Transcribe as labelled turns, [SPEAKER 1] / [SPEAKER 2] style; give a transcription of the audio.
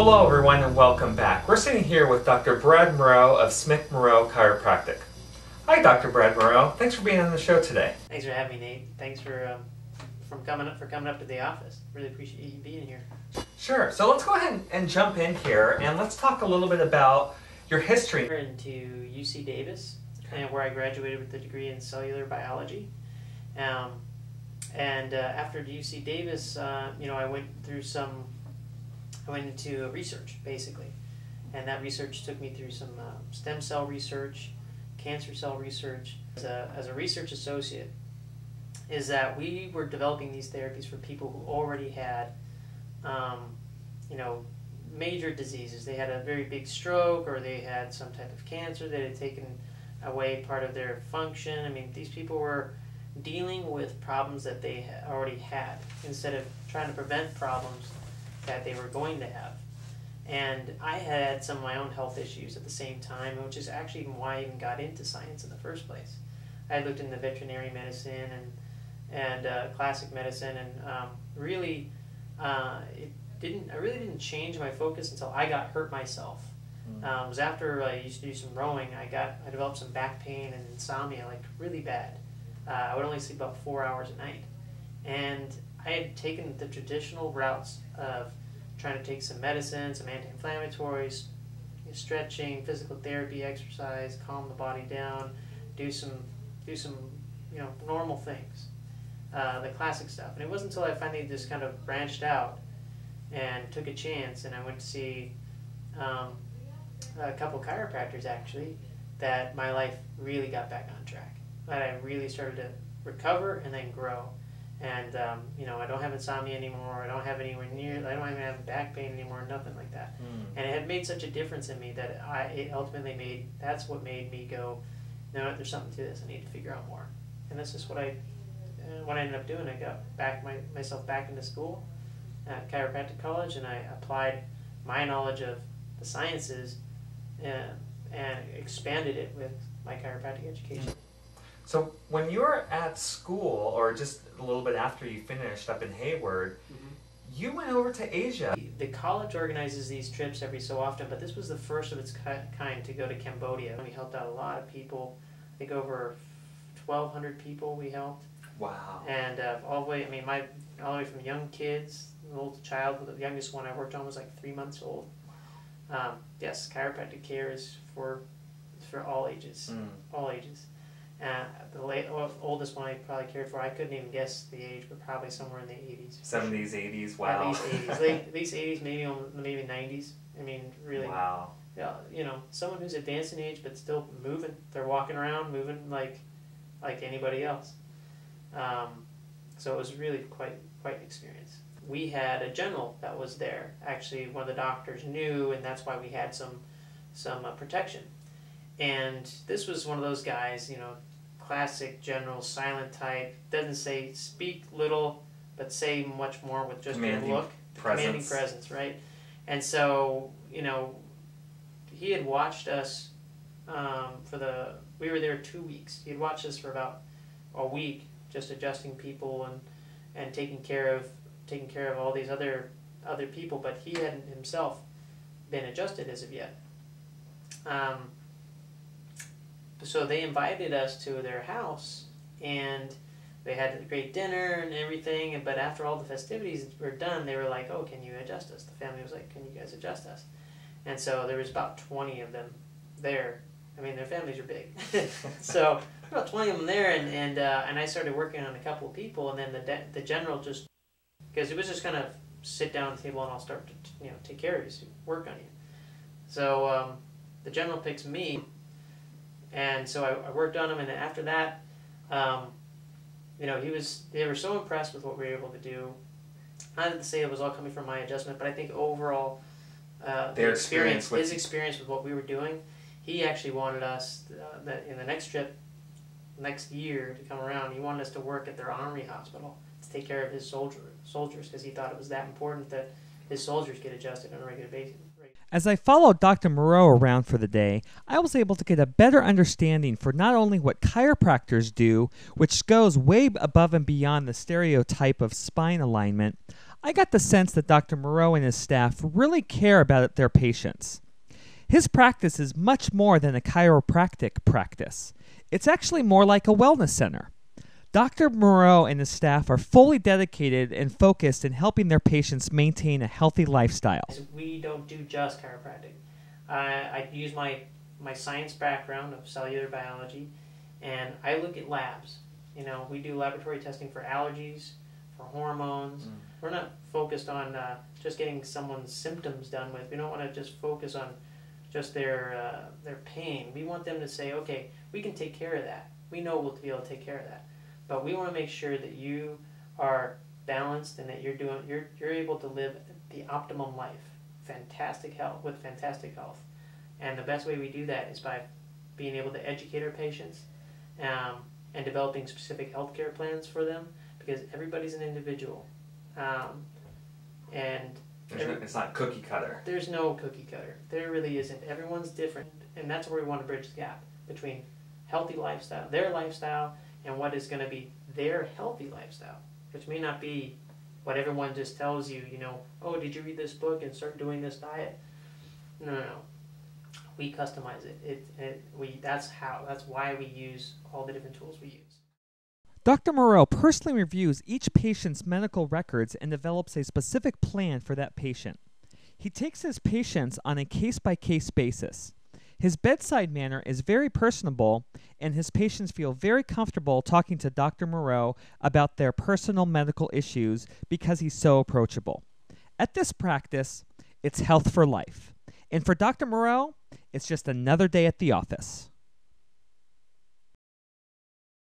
[SPEAKER 1] Hello everyone and welcome back. We're sitting here with Dr. Brad Mouroux of Smik Mouroux Chiropractic. Hi Dr. Brad Mouroux, thanks for being on the show today.
[SPEAKER 2] Thanks for having me, Nate. Thanks for coming up to the office. Really appreciate you being here.
[SPEAKER 1] Sure, so let's go ahead and jump in here and let's talk a little bit about your history.
[SPEAKER 2] Into UC Davis, and where I graduated with a degree in cellular biology. After UC Davis, I went into research, basically. And that research took me through some stem cell research, cancer cell research. As a research associate, is that we were developing these therapies for people who already had, major diseases. They had a very big stroke, or they had some type of cancer that had taken away part of their function. I mean, these people were dealing with problems that they already had, instead of trying to prevent problems that they were going to have. And I had some of my own health issues at the same time, which is actually why I even got into science in the first place. I had looked into veterinary medicine and classic medicine, and really didn't change my focus until I got hurt myself. It was after I used to do some rowing. I developed some back pain and insomnia, like really bad. I would only sleep about 4 hours a night, and I had taken the traditional routes of trying to take some medicine, some anti-inflammatories, stretching, physical therapy, exercise, calm the body down, do some normal things, the classic stuff. And it wasn't until I finally just kind of branched out and took a chance, and I went to see a couple chiropractors actually, that my life really got back on track. That I really started to recover and then grow. And I don't have insomnia anymore. I don't have I don't even have back pain anymore. Nothing like that. And it had made such a difference in me that that's what made me go, there's something to this. I need to figure out more. And that's just what I ended up doing. I got myself back into school at chiropractic college, and I applied my knowledge of the sciences and expanded it with my chiropractic education.
[SPEAKER 1] So when you were at school, or just a little bit after you finished up in Hayward, you went over to Asia.
[SPEAKER 2] The college organizes these trips every so often, but this was the first of its kind to go to Cambodia. We helped out a lot of people. I think over 1,200 people we helped.
[SPEAKER 1] Wow. And
[SPEAKER 2] all the way from young kids, an old child. The youngest one I worked on was like 3 months old. Yes, chiropractic care is for all ages. All ages. The oldest one I probably cared for, I couldn't even guess the age, but probably somewhere in the 80s.
[SPEAKER 1] 70s, 80s, wow.
[SPEAKER 2] At least 80s. At least 80s, maybe 90s. I mean, really.
[SPEAKER 1] Wow.
[SPEAKER 2] Yeah, someone who's advanced in age but still moving. They're walking around, moving like anybody else. So it was really quite an experience. We had a general that was there. Actually, one of the doctors knew, and that's why we had some protection. And this was one of those guys, classic general, silent type, doesn't speak little, but say much more with just a look. Commanding presence, right? And so, he had watched us we were there 2 weeks. He had watched us for about a week, just adjusting people and taking care of all these other people, but he hadn't himself been adjusted as of yet. So they invited us to their house, and they had a great dinner and everything, but after all the festivities were done, they were like, oh, can you adjust us? The family was like, can you guys adjust us? And so there was about 20 of them there. I mean, their families are big. So about 20 of them there, and I started working on a couple of people, and then the general just, because it was just kind of sit down at the table and I'll start to take care of you, work on you. So the general picks me. And so I worked on him, and then after that, they were so impressed with what we were able to do. Not to say it was all coming from my adjustment, but I think overall, his experience with what we were doing, he actually wanted us, that in the next trip, next year to come around, he wanted us to work at their army hospital to take care of his soldiers, because he thought it was that important that his soldiers get adjusted on a regular basis.
[SPEAKER 3] As I followed Dr. Mouroux around for the day, I was able to get a better understanding for not only what chiropractors do, which goes way above and beyond the stereotype of spine alignment. I got the sense that Dr. Mouroux and his staff really care about their patients. His practice is much more than a chiropractic practice. It's actually more like a wellness center. Dr. Mouroux and his staff are fully dedicated and focused in helping their patients maintain a healthy lifestyle.
[SPEAKER 2] We don't do just chiropractic. I use my science background of cellular biology, and I look at labs. You know, we do laboratory testing for allergies, for hormones. We're not focused on just getting someone's symptoms done with. We don't want to just focus on just their pain. We want them to say, okay, we can take care of that. We know we'll be able to take care of that. But we want to make sure that you are balanced and that you're able to live the optimum life, fantastic health. And the best way we do that is by being able to educate our patients and developing specific healthcare plans for them, because everybody's an individual.
[SPEAKER 1] It's not cookie cutter.
[SPEAKER 2] There's no cookie cutter. There really isn't. Everyone's different, and that's where we want to bridge the gap between healthy lifestyle, their lifestyle, and what is going to be their healthy lifestyle, which may not be what everyone just tells you, oh, did you read this book and start doing this diet? No. We customize it. That's why we use all the different tools we use.
[SPEAKER 3] Dr. Mouroux personally reviews each patient's medical records and develops a specific plan for that patient. He takes his patients on a case-by-case basis. His bedside manner is very personable, and his patients feel very comfortable talking to Dr. Mouroux about their personal medical issues because he's so approachable. At this practice, it's health for life. And for Dr. Mouroux, it's just another day at the office.